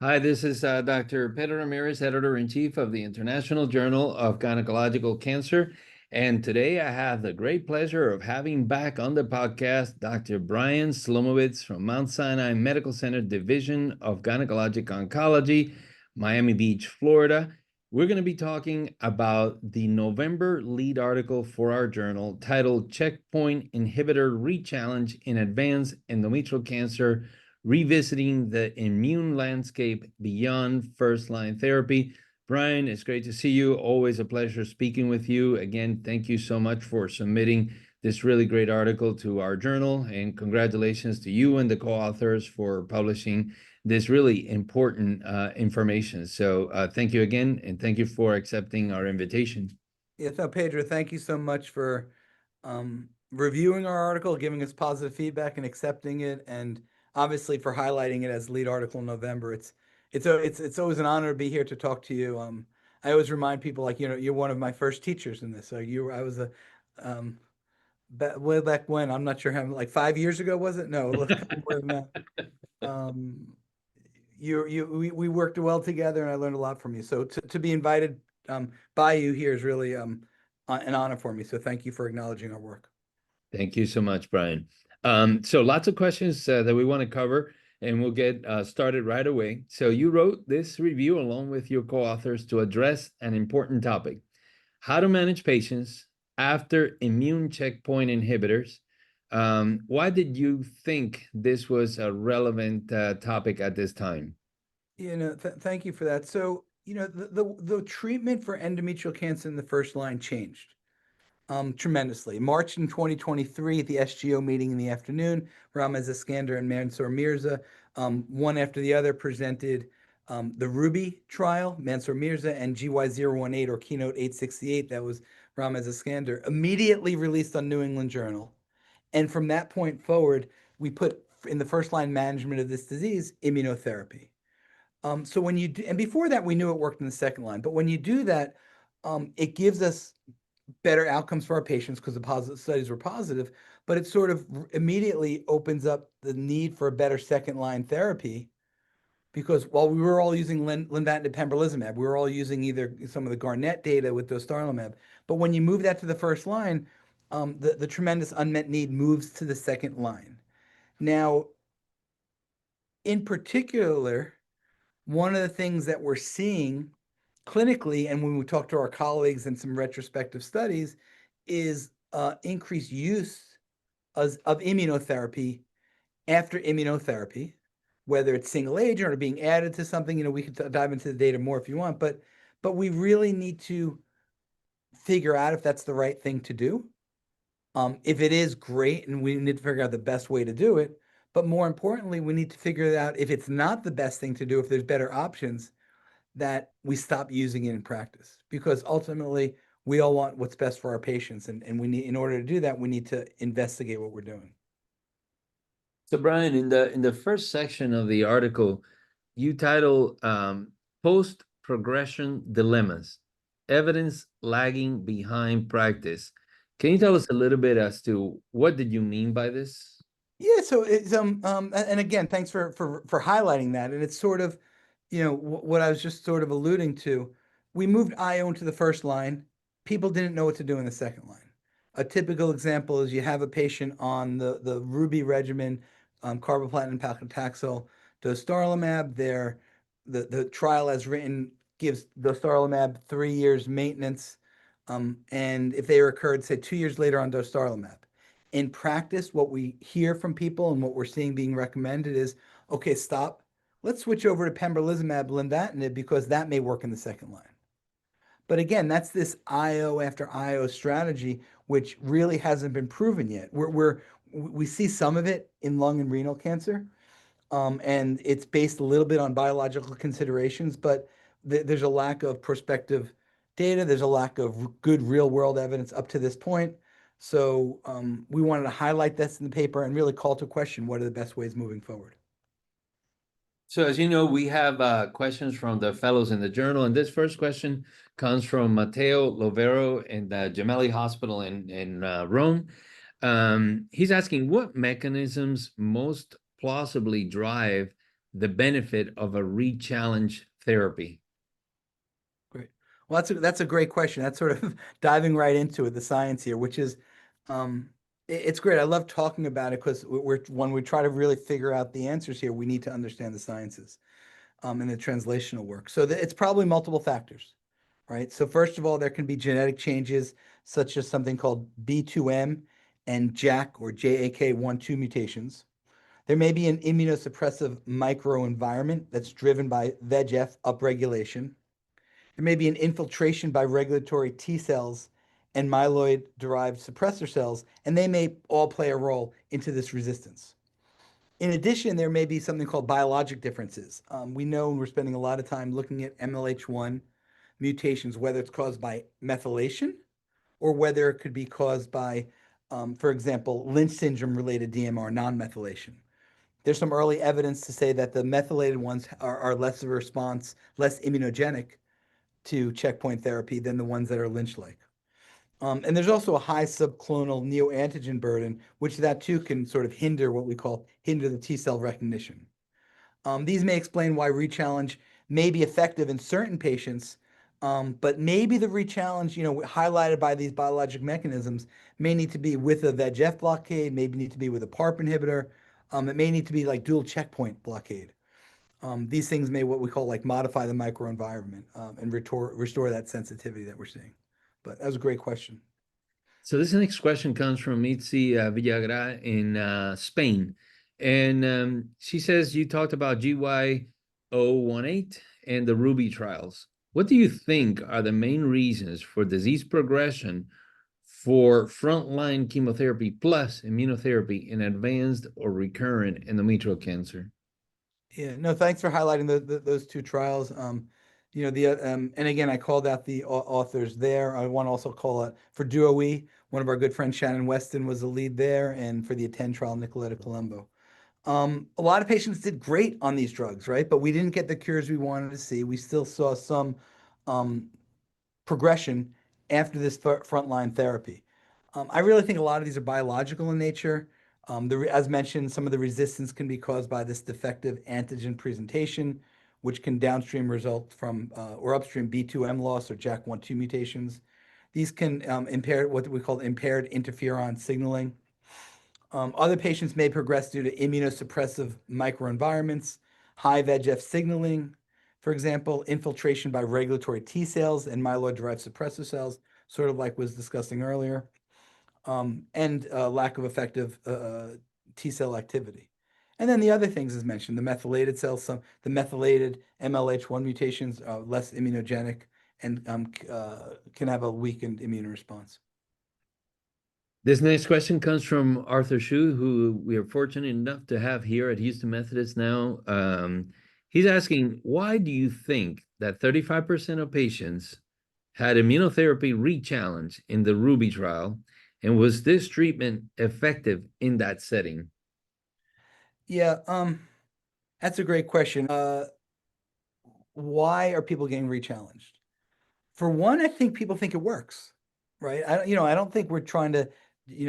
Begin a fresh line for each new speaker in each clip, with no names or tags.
Hi, this is Dr. Pedro Ramirez, Editor-in-Chief of the International Journal of Gynecological Cancer. And today I have the great pleasure of having back on the podcast Dr. Brian Slomovitz from Mount Sinai Medical Center Division of Gynecologic Oncology, Miami Beach, Florida. We're going to be talking about the November lead article for our journal titled Checkpoint Inhibitor Rechallenge in Advanced Endometrial Cancer, Revisiting the Immune Landscape Beyond First-Line Therapy. Brian, it's great to see you. Always a pleasure speaking with you. Again, thank you so much for submitting this really great article to our journal, and congratulations to you and the co-authors for publishing this really important information. So thank you again, and thank you for accepting our invitation.
Yeah, so Pedro, thank you so much for reviewing our article, giving us positive feedback and accepting it, and obviously for highlighting it as lead article in November. It's always an honor to be here to talk to you. I always remind people, like, you're one of my first teachers in this. So I was way back when, I'm not sure how, like 5 years ago, was it? No, a little more than that. We worked well together, and I learned a lot from you. So to be invited by you here is really an honor for me. So thank you for acknowledging our work.
Thank you so much, Brian. So lots of questions that we want to cover, and we'll get started right away. So you wrote this review along with your co-authors to address an important topic: how to manage patients after immune checkpoint inhibitors. Why did you think this was a relevant topic at this time?
Thank you for that. So, the treatment for endometrial cancer in the first line changed tremendously. March in 2023 at the SGO meeting in the afternoon, Ramez Eskander and Mansour Mirza, one after the other, presented the Ruby trial, Mansour Mirza, and GY018 or Keynote 868, that was Ramez Eskander, immediately released on New England Journal. And from that point forward, we put in the first line management of this disease, immunotherapy. So when you do, and before that, we knew it worked in the second line, but when you do that, it gives us better outcomes for our patients because the positive studies were positive, but it sort of immediately opens up the need for a better second line therapy, because while we were all using lenvatinib pembrolizumab, we were all using either some of the Garnet data with dostarlimab, but when you move that to the first line, the tremendous unmet need moves to the second line. Now, in particular, one of the things that we're seeing clinically, and when we talk to our colleagues in some retrospective studies, is increased use of immunotherapy after immunotherapy, whether it's single agent or being added to something. We could dive into the data more if you want, but we really need to figure out if that's the right thing to do. If it is, great, and we need to figure out the best way to do it. But more importantly, we need to figure out if it's not the best thing to do, if there's better options, that we stop using it in practice. Because ultimately, we all want what's best for our patients, and we need, in order to do that, we need to investigate what we're doing.
So Brian, in the first section of the article, you title Post-Progression Dilemmas, Evidence Lagging Behind Practice. Can you tell us a little bit as to what did you mean by this?
Yeah, so it's and again, thanks for highlighting that. And it's sort of, what I was just sort of alluding to. We moved IO into the first line. People didn't know what to do in the second line. A typical example is you have a patient on the Ruby regimen, carboplatin, paclitaxel, dostarlimab. The trial as written gives dostarlimab 3 years maintenance, and if they recurred, say 2 years later on dostarlimab. In practice, what we hear from people and what we're seeing being recommended is, okay, stop. Let's switch over to pembrolizumab, lenvatinib, because that may work in the second line. But again, that's this IO after IO strategy, which really hasn't been proven yet. We see some of it in lung and renal cancer, and it's based a little bit on biological considerations, but there's a lack of prospective data. There's a lack of good real world evidence up to this point. So we wanted to highlight this in the paper and really call to question what are the best ways moving forward.
So as you know, we have questions from the fellows in the journal, and this first question comes from Matteo Lovero in the Gemelli Hospital in Rome. He's asking what mechanisms most plausibly drive the benefit of a rechallenge therapy?
Great. Well, that's a great question. That's sort of diving right into it, the science here, which is, it's great. I love talking about it because when we try to really figure out the answers here, we need to understand the sciences, and the translational work. So it's probably multiple factors, right? So first of all, there can be genetic changes such as something called B2M and JAK or JAK1/2 mutations. There may be an immunosuppressive microenvironment that's driven by VEGF upregulation. There may be an infiltration by regulatory T cells and myeloid-derived suppressor cells, and they may all play a role into this resistance. In addition, there may be something called biologic differences. We know we're spending a lot of time looking at MLH1 mutations, whether it's caused by methylation or whether it could be caused by, for example, Lynch syndrome-related DMR non-methylation. There's some early evidence to say that the methylated ones are less of a response, less immunogenic to checkpoint therapy than the ones that are Lynch-like. And there's also a high subclonal neoantigen burden, which that too can sort of hinder the T cell recognition. These may explain why rechallenge may be effective in certain patients, but maybe the rechallenge, highlighted by these biologic mechanisms, may need to be with a VEGF blockade, maybe need to be with a PARP inhibitor. It may need to be like dual checkpoint blockade. These things may what we call like modify the microenvironment, and restore that sensitivity that we're seeing. But that was a great question.
So this next question comes from Mitzi Villagra in Spain. And she says, you talked about GY018 and the Ruby trials. What do you think are the main reasons for disease progression for frontline chemotherapy plus immunotherapy in advanced or recurrent endometrial cancer?
Yeah, no, thanks for highlighting those two trials. And again, I called out the authors there. I want to also call out for DUO-E, one of our good friends, Shannon Weston, was the lead there, and for the ATTEND trial, Nicoletta Colombo. A lot of patients did great on these drugs, right? But we didn't get the cures we wanted to see. We still saw some progression after this frontline therapy. I really think a lot of these are biological in nature. As mentioned, some of the resistance can be caused by this defective antigen presentation, which can downstream result from or upstream B2M loss or JAK1/2 mutations. These can impair what we call impaired interferon signaling. Other patients may progress due to immunosuppressive microenvironments, high VEGF signaling, for example, infiltration by regulatory T cells and myeloid-derived suppressor cells, sort of like was discussing earlier, and lack of effective T cell activity. And then the other things as mentioned, the methylated cells, the methylated MLH1 mutations are less immunogenic and can have a weakened immune response.
This next question comes from Arthur Shu, who we are fortunate enough to have here at Houston Methodist now. He's asking, why do you think that 35% of patients had immunotherapy rechallenge in the Ruby trial? And was this treatment effective in that setting?
Yeah, that's a great question. Why are people getting rechallenged? For one, I think people think it works, right? I don't think we're trying to,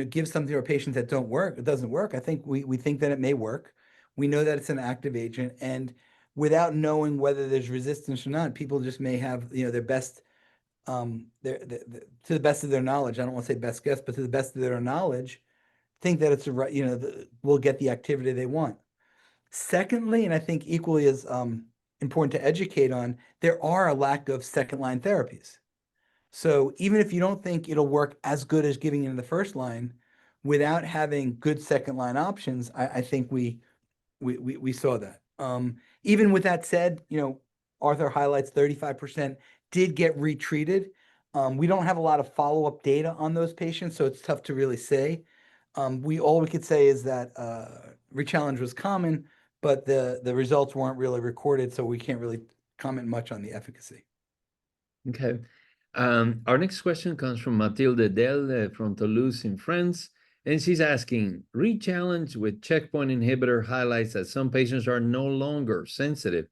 give something to our patients that don't work. It doesn't work. I think we think that it may work. We know that it's an active agent, and without knowing whether there's resistance or not, people just may have, their best, to the best of their knowledge. I don't want to say best guess, but to the best of their knowledge, think that it's a right, will get the activity they want. Secondly, and I think equally as important to educate on, there are a lack of second-line therapies. So even if you don't think it'll work as good as giving it in the first line, without having good second-line options, I think we saw that. Even with that said, Arthur highlights 35% did get retreated. We don't have a lot of follow-up data on those patients, so it's tough to really say. All we could say is that rechallenge was common, but the results weren't really recorded, so we can't really comment much on the efficacy.
Okay. Our next question comes from Mathilde Del from Toulouse in France, and she's asking, rechallenge with checkpoint inhibitor highlights that some patients are no longer sensitive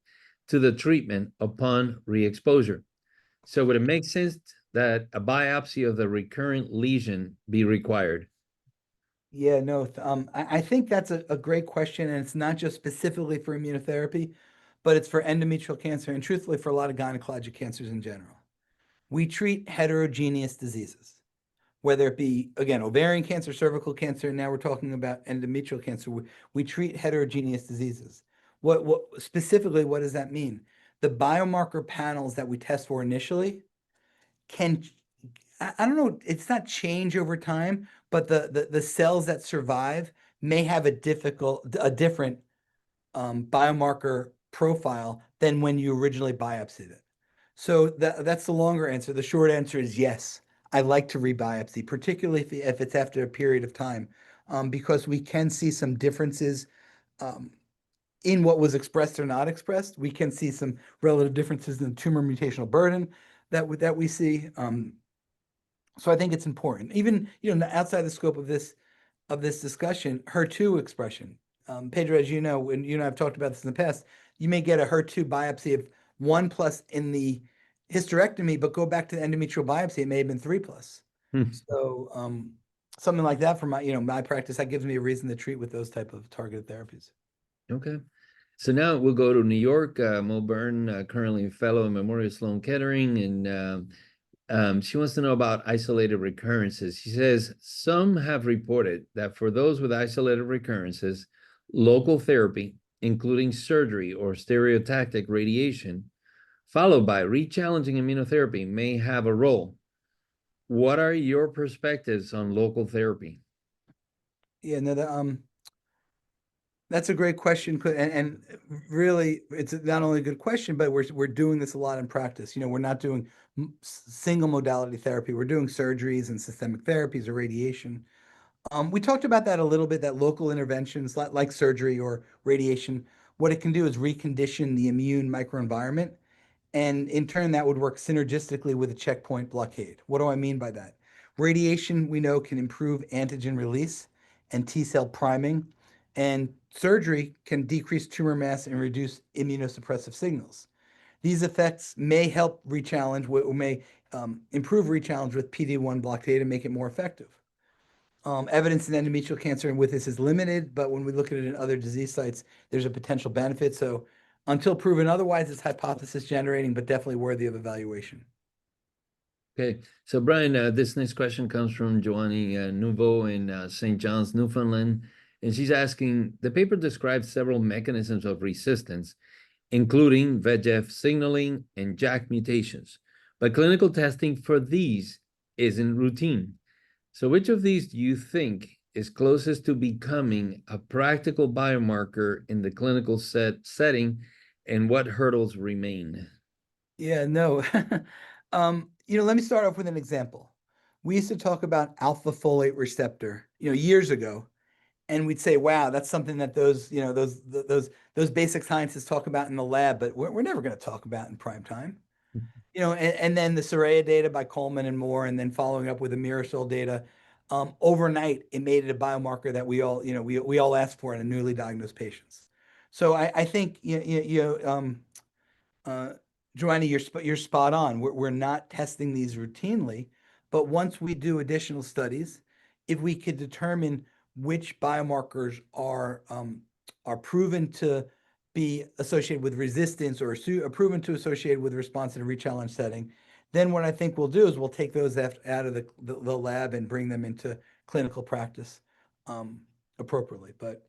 to the treatment upon re-exposure. So would it make sense that a biopsy of the recurrent lesion be required?
Yeah, no, I think that's a great question, and it's not just specifically for immunotherapy, but it's for endometrial cancer and truthfully for a lot of gynecologic cancers in general. We treat heterogeneous diseases, whether it be, again, ovarian cancer, cervical cancer, and now we're talking about endometrial cancer. We treat heterogeneous diseases. What specifically, what does that mean? The biomarker panels that we test for initially can, I don't know, it's not change over time, but the cells that survive may have a different biomarker profile than when you originally biopsied it. So that's the longer answer. The short answer is yes. I like to rebiopsy, particularly if it's after a period of time, because we can see some differences um, in what was expressed or not expressed. We can see some relative differences in the tumor mutational burden that we see. So I think it's important. Even, outside the scope of this discussion, HER2 expression. Pedro, as you know, when you and I have talked about this in the past, you may get a HER2 biopsy of 1+ in the hysterectomy, but go back to the endometrial biopsy, it may have been 3+.
Hmm.
So something like that for my practice, that gives me a reason to treat with those type of targeted therapies.
Okay. So now we'll go to New York. Mo Byrne, currently a fellow at Memorial Sloan Kettering, and she wants to know about isolated recurrences. She says some have reported that for those with isolated recurrences, local therapy, including surgery or stereotactic radiation, followed by rechallenging immunotherapy, may have a role. What are your perspectives on local therapy?
Yeah, no, that's a great question, and really, it's not only a good question, but we're doing this a lot in practice. We're not doing single modality therapy. We're doing surgeries and systemic therapies or radiation. We talked about that a little bit, that local interventions like surgery or radiation, what it can do is recondition the immune microenvironment. And in turn, that would work synergistically with a checkpoint blockade. What do I mean by that? Radiation, we know, can improve antigen release and T cell priming, and surgery can decrease tumor mass and reduce immunosuppressive signals. These effects may help rechallenge, or may improve rechallenge with PD-1 blockade and make it more effective. Evidence in endometrial cancer and with this is limited, but when we look at it in other disease sites, there's a potential benefit. So until proven otherwise, it's hypothesis generating, but definitely worthy of evaluation.
Okay, so Brian, this next question comes from Joanny Nouveau in St. John's, Newfoundland, and she's asking, the paper describes several mechanisms of resistance, including VEGF signaling and JAK mutations, but clinical testing for these isn't routine. So which of these do you think is closest to becoming a practical biomarker in the clinical setting, and what hurdles remain?
Yeah, no. Let me start off with an example. We used to talk about alpha folate receptor, years ago, and we'd say, wow, that's something that those basic scientists talk about in the lab, but we're never going to talk about in prime time. And then the Soraya data by Coleman and Moore, and then following up with the Mirasol data, overnight, it made it a biomarker that we all asked for in a newly diagnosed patients. So I think, uh, Joanna, you're spot on. We're not testing these routinely, but once we do additional studies, if we could determine which biomarkers are proven to be associated with resistance or are proven to associate with response in a rechallenge setting, then what I think we'll do is we'll take those out of the lab and bring them into clinical practice appropriately. But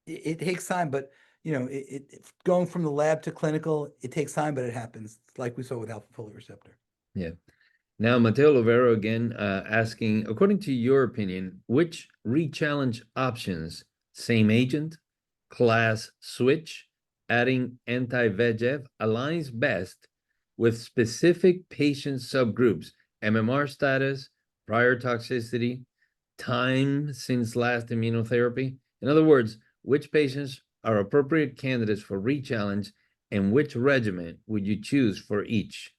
it takes time, but it's going from the lab to clinical, it takes time, but it happens, like we saw with alpha folate receptor.
Yeah. Now, Mateo Lovero again asking, according to your opinion, which rechallenge options, same agent, class switch, adding anti-VEGF, aligns best with specific patient subgroups, MMR status, prior toxicity, time since last immunotherapy? In other words, which patients are appropriate candidates for rechallenge, and which regimen would you choose for each?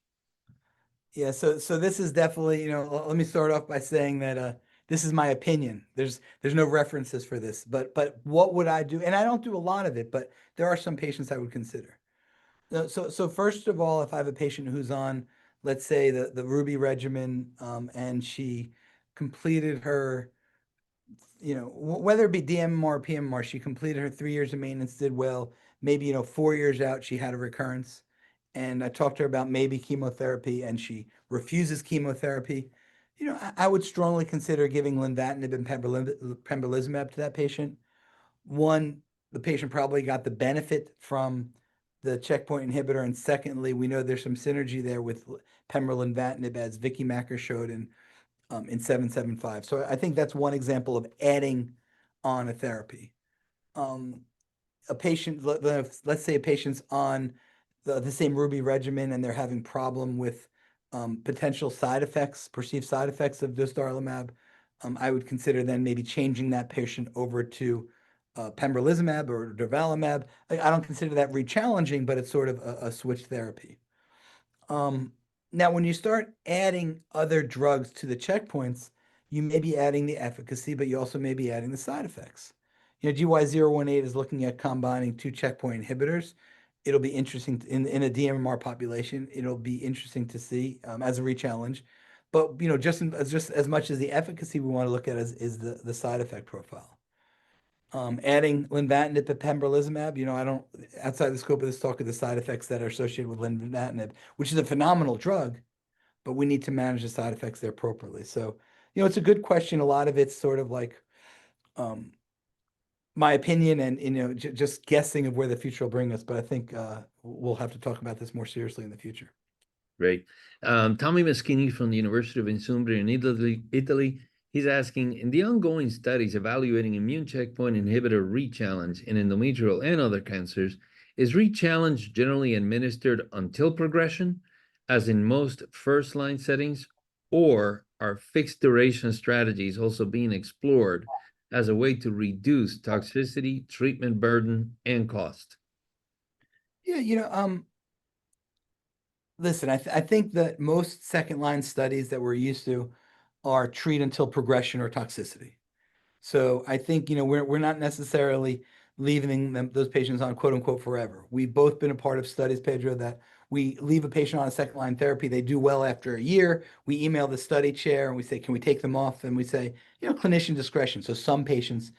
Yeah, so this is definitely, let me start off by saying that this is my opinion. There's no references for this, but what would I do? And I don't do a lot of it, but there are some patients I would consider. So first of all, if I have a patient who's on, let's say the Ruby regimen, and she completed her whether it be DMR or PMR, she completed her 3 years of maintenance, did well. Maybe, 4 years out, she had a recurrence. And I talked to her about maybe chemotherapy, and she refuses chemotherapy. I would strongly consider giving lenvatinib and pembrolizumab to that patient. One, the patient probably got the benefit from the checkpoint inhibitor, and secondly, we know there's some synergy there with pembrolizumab, as Vicky Macker showed in 775. So I think that's one example of adding on a therapy. A patient, let's say a patient's on the same Ruby regimen and they're having problem with potential side effects, perceived side effects of dostarlimab. I would consider then maybe changing that patient over to pembrolizumab or durvalumab. I don't consider that rechallenging, but it's sort of a switch therapy. Now, when you start adding other drugs to the checkpoints, you may be adding the efficacy, but you also may be adding the side effects. GY018 is looking at combining two checkpoint inhibitors. It'll be interesting in a DMR population. It'll be interesting to see as a rechallenge. But just as much as the efficacy, we want to look at is the side effect profile. Adding lenvatinib to pembrolizumab, I don't, outside the scope of this talk, of the side effects that are associated with lenvatinib, which is a phenomenal drug, but we need to manage the side effects there appropriately. So, it's a good question. A lot of it's sort of like my opinion and, just guessing of where the future will bring us. But I think we'll have to talk about this more seriously in the future.
Great. Tommy Meschini from the University of Insubria in Italy. He's asking, in the ongoing studies evaluating immune checkpoint inhibitor rechallenge in endometrial and other cancers, is rechallenge generally administered until progression, as in most first-line settings, or are fixed duration strategies also being explored as a way to reduce toxicity, treatment burden, and cost?
Yeah, listen, I think that most second-line studies that we're used to are treat until progression or toxicity. So I think, we're not necessarily leaving those patients on quote unquote forever. We've both been a part of studies, Pedro, that we leave a patient on a second line therapy. They do well after a year. We email the study chair and we say, can we take them off? And we say, clinician discretion. So some patients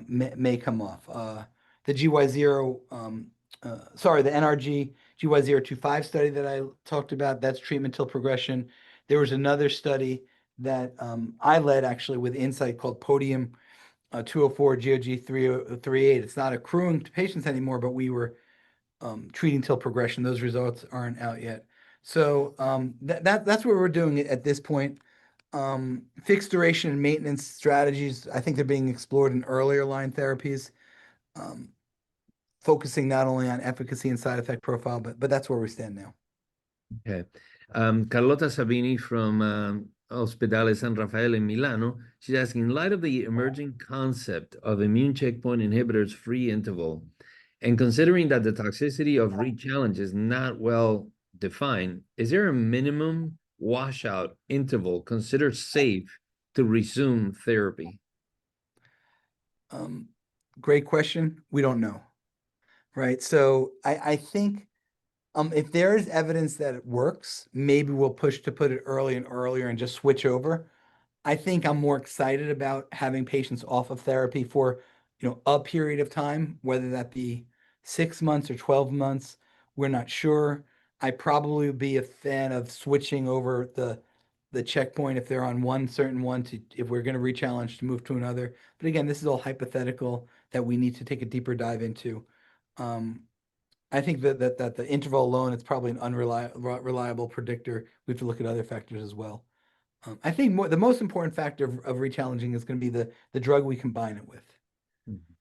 may come off. The the NRG GY025 study that I talked about, that's treatment till progression. There was another study that I led actually with Insight called Podium 204 GOG 338. It's not accruing to patients anymore, but we were treating till progression. Those results aren't out yet. So that's what we're doing at this point. Fixed duration and maintenance strategies, I think they're being explored in earlier line therapies, focusing not only on efficacy and side effect profile, but that's where we stand now.
Okay. Carlota Sabini from Ospedale San Rafael in Milano, she's asking, in light of the emerging concept of immune checkpoint inhibitors free interval, and considering that the toxicity of rechallenge is not well defined, is there a minimum washout interval considered safe to resume therapy?
Great question. We don't know, right? So I think if there is evidence that it works, maybe we'll push to put it early and earlier and just switch over. I think I'm more excited about having patients off of therapy for, a period of time, whether that be 6 months or 12 months. We're not sure. I probably would be a fan of switching over the checkpoint if they're on one certain one to, if we're going to rechallenge, to move to another. But again, this is all hypothetical that we need to take a deeper dive into. I think that the interval alone, it's probably an unreliable predictor. We have to look at other factors as well. I think the most important factor of rechallenging is going to be the drug we combine it with.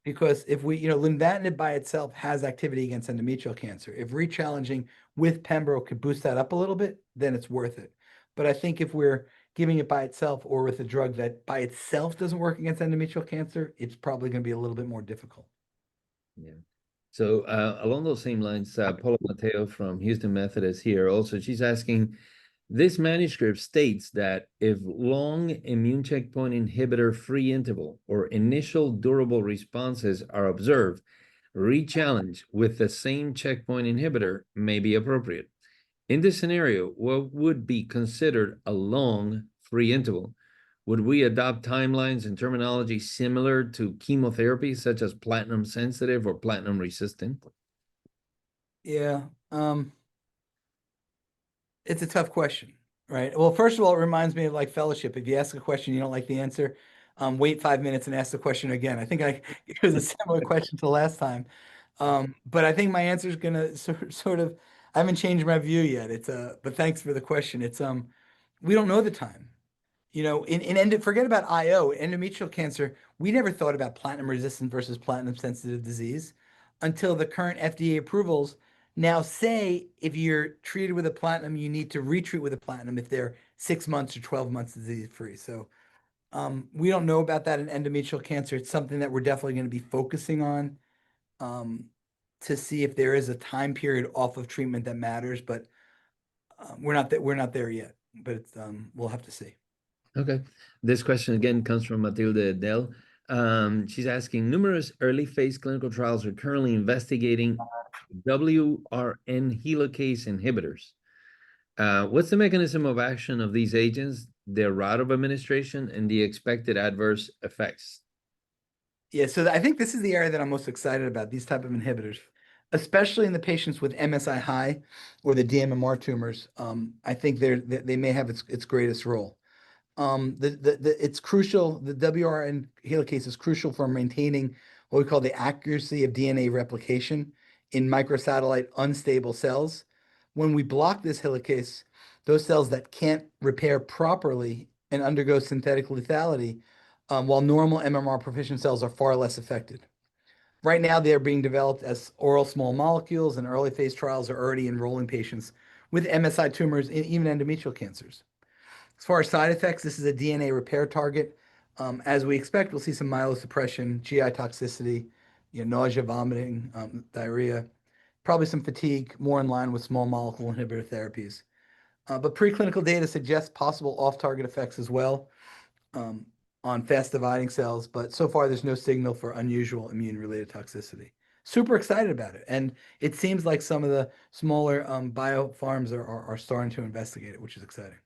Because if we, lenvatinib by itself has activity against endometrial cancer. If rechallenging with pembro could boost that up a little bit, then it's worth it. But I think if we're giving it by itself or with a drug that by itself doesn't work against endometrial cancer, it's probably going to be a little bit more difficult.
Yeah. So along those same lines, Paula Mateo from Houston Methodist here also, she's asking, this manuscript states that if long immune checkpoint inhibitor free interval or initial durable responses are observed, rechallenge with the same checkpoint inhibitor may be appropriate. In this scenario, what would be considered a long free interval? would we adopt timelines and terminology similar to chemotherapy, such as platinum sensitive or platinum resistant?
Yeah. It's a tough question, right? Well, first of all, it reminds me of like fellowship. If you ask a question, you don't like the answer, wait 5 minutes and ask the question again. I think it was a similar question to the last time. But I think my answer is gonna sort of, I haven't changed my view yet. But thanks for the question. We don't know the time. You know, forget about IO, endometrial cancer. We never thought about platinum resistant versus platinum sensitive disease until the current FDA approvals now say if you're treated with a platinum, you need to retreat with a platinum if they're 6 months or 12 months disease free. So we don't know about that in endometrial cancer. It's something that we're definitely going to be focusing on to see if there is a time period off of treatment that matters, but we're not there yet. But we'll have to see.
Okay. This question again comes from Matilde Dell. She's asking, numerous early phase clinical trials are currently investigating WRN helicase inhibitors. What's the mechanism of action of these agents, their route of administration, and the expected adverse effects?
Yeah, so I think this is the area that I'm most excited about, these type of inhibitors, especially in the patients with MSI high or the DMMR tumors. I think they may have its greatest role. It's crucial. The WRN helicase is crucial for maintaining what we call the accuracy of DNA replication in microsatellite unstable cells. When we block this helicase, those cells that can't repair properly and undergo synthetic lethality, while normal MMR proficient cells are far less affected. Right now, they are being developed as oral small molecules, and early phase trials are already enrolling patients with MSI tumors and even endometrial cancers. As far as side effects, this is a DNA repair target. As we expect, we'll see some myelosuppression, GI toxicity, nausea, vomiting, diarrhea, probably some fatigue, more in line with small molecule inhibitor therapies. But preclinical data suggests possible off-target effects as well on fast-dividing cells. But so far, there's no signal for unusual immune-related toxicity. Super excited about it. And it seems like some of the smaller biopharms are starting to investigate it, which is exciting.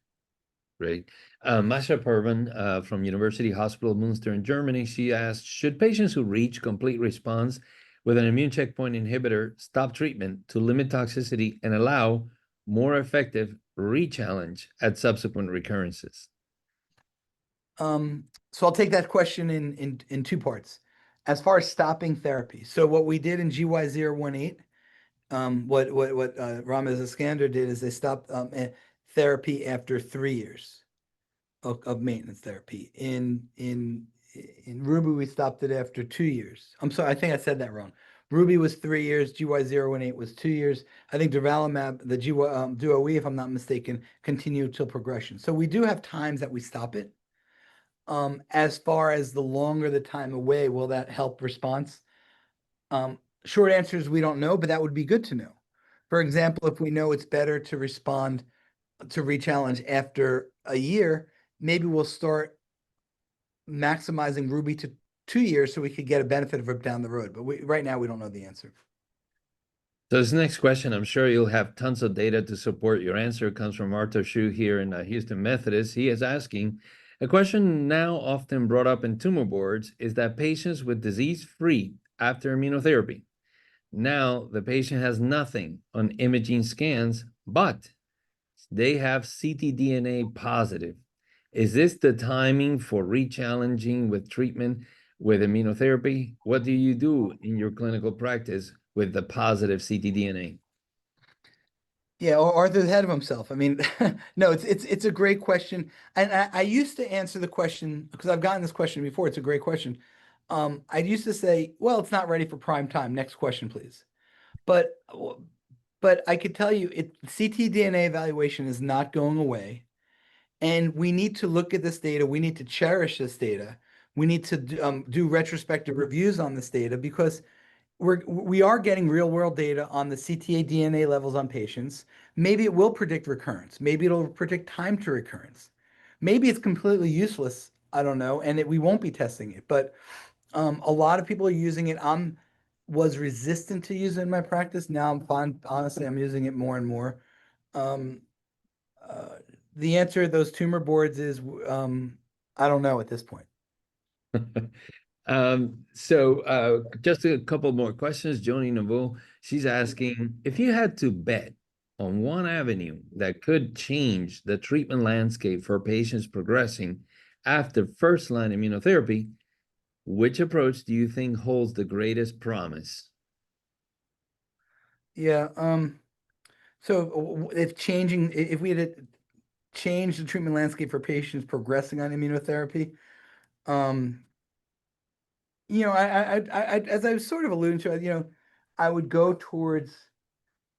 Great. Masha Pervin from University Hospital Münster in Germany, she asked, should patients who reach complete response with an immune checkpoint inhibitor stop treatment to limit toxicity and allow more effective rechallenge at subsequent recurrences?
So I'll take that question in two parts. As far as stopping therapy, so what we did in GY018, what Ramez Iskander did is they stopped therapy after 3 years of maintenance therapy. In Ruby, we stopped it after 2 years. I'm sorry, I think I said that wrong. Ruby was 3 years, GY018 was 2 years. I think durvalumab, the DuoE, if I'm not mistaken, continued till progression. So we do have times that we stop it. As far as the longer the time away, will that help response? Short answer is we don't know, but that would be good to know. For example, if we know it's better to respond to rechallenge after a year, maybe we'll start maximizing Ruby to 2 years so we could get a benefit of it down the road. But right now, we don't know the answer.
So this next question, I'm sure you'll have tons of data to support your answer, comes from Arthur Shu here in Houston Methodist. He is asking, a question now often brought up in tumor boards is that patients with disease-free after immunotherapy, now the patient has nothing on imaging scans, but they have ctDNA positive. Is this the timing for rechallenging with treatment with immunotherapy? What do you do in your clinical practice with the positive ctDNA?
Yeah, or Arthur's ahead of himself. I mean, no, it's a great question. And I used to answer the question because I've gotten this question before. It's a great question. I used to say, well, it's not ready for prime time. Next question, please. But I could tell you ctDNA evaluation is not going away. And we need to look at this data. We need to cherish this data. We need to do retrospective reviews on this data because we are getting real world data on the ctDNA levels on patients. Maybe it will predict recurrence. Maybe it'll predict time to recurrence. Maybe it's completely useless. I don't know. And we won't be testing it. But a lot of people are using it. Was resistant to use it in my practice. Now I'm fine. Honestly, I'm using it more and more. The answer to those tumor boards is I don't know at this point.
Just a couple more questions. Joni Naveau, she's asking, if you had to bet on one avenue that could change the treatment landscape for patients progressing after first-line immunotherapy, which approach do you think holds the greatest promise?
Yeah. So if we had to change the treatment landscape for patients progressing on immunotherapy, as I was sort of alluding to, I would go towards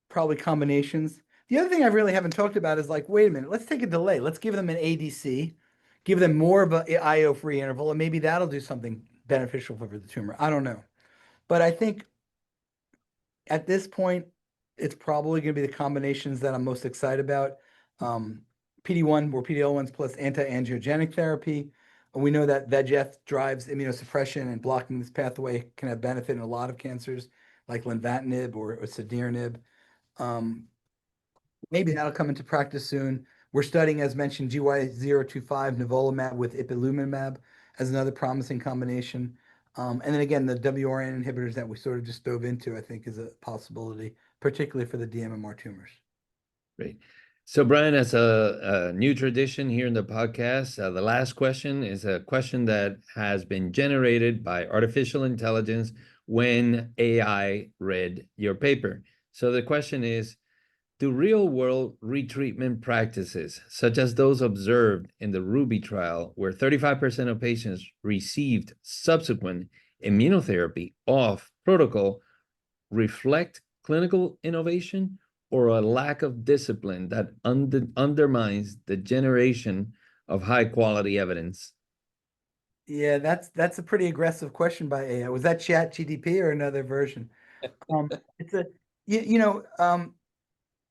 probably combinations. The other thing I really haven't talked about is like, wait a minute, let's take a delay. Let's give them an ADC, give them more of a IO-free interval, and maybe that'll do something beneficial for the tumor. I don't know. But I think at this point, it's probably going to be the combinations that I'm most excited about. PD-1 or PD-L1s plus anti-angiogenic therapy. We know that VEGF drives immunosuppression, and blocking this pathway can have benefit in a lot of cancers, like lenvatinib or cediranib. Maybe that'll come into practice soon. We're studying, as mentioned, GY025 nivolumab with ipilimumab as another promising combination. And then again, the WRN inhibitors that we sort of just dove into, I think, is a possibility, particularly for the DMMR tumors.
Great. So, Brian, as a new tradition here in the podcast, the last question is a question that has been generated by artificial intelligence when AI read your paper. So the question is, do real-world retreatment practices, such as those observed in the Ruby trial, where 35% of patients received subsequent immunotherapy off protocol, reflect clinical innovation or a lack of discipline that undermines the generation of high-quality evidence?
Yeah, that's a pretty aggressive question by AI. Was that ChatGPT or another version? It's a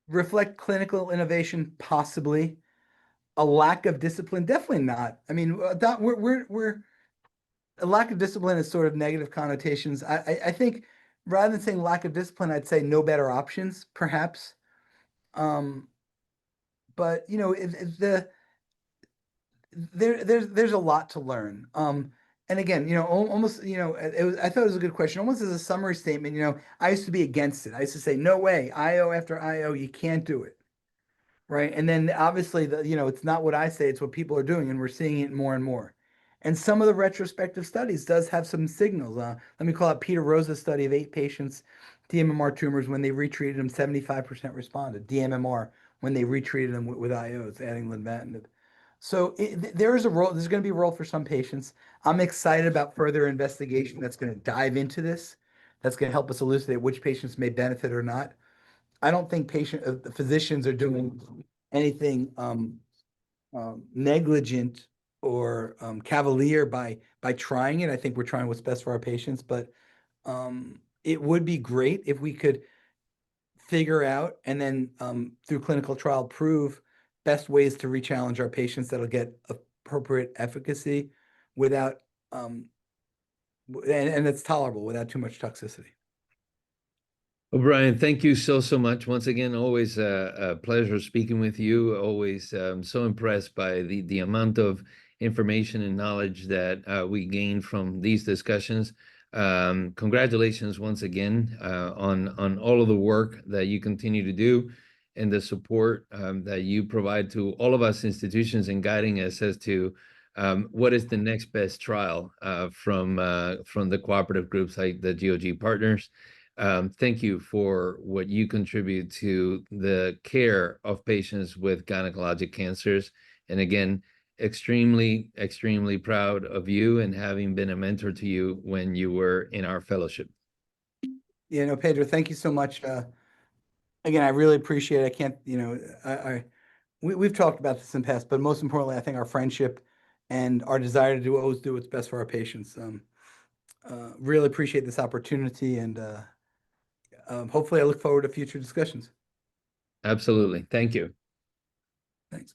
reflect clinical innovation, possibly. A lack of discipline, definitely not. I mean, that we're a lack of discipline is sort of negative connotations. I think rather than saying lack of discipline, I'd say no better options, perhaps. But there's a lot to learn. And again, almost, I thought it was a good question. Almost as a summary statement, I used to be against it. I used to say, no way, IO after IO, you can't do it. Right. And then obviously it's not what I say, it's what people are doing, and we're seeing it more and more. And some of the retrospective studies does have some signals. Let me call out Peter Rosa's study of 8 patients, DMMR tumors, when they retreated them, 75% responded. DMMR, when they retreated them with IOs, adding lenvatinib. So there is a role, there's going to be a role for some patients. I'm excited about further investigation that's going to dive into this, that's going to help us elucidate which patients may benefit or not. I don't think physicians are doing anything negligent or cavalier by trying it. I think we're trying what's best for our patients, but it would be great if we could figure out and then through clinical trial prove best ways to rechallenge our patients that'll get appropriate efficacy without and it's tolerable without too much toxicity.
Well, Brian, thank you so much. Once again, always a pleasure speaking with you. Always so impressed by the amount of information and knowledge that we gain from these discussions. Congratulations once again on all of the work that you continue to do and the support that you provide to all of us institutions in guiding us as to what is the next best trial from the cooperative groups like the GOG Partners. Thank you for what you contribute to the care of patients with gynecologic cancers. And again, extremely, extremely proud of you and having been a mentor to you when you were in our fellowship.
Pedro, thank you so much. Again, I really appreciate it. I can't, we've talked about this in the past, but most importantly, I think our friendship and our desire to always do what's best for our patients. Really appreciate this opportunity, and hopefully I look forward to future discussions.
Absolutely. Thank you.
Thanks.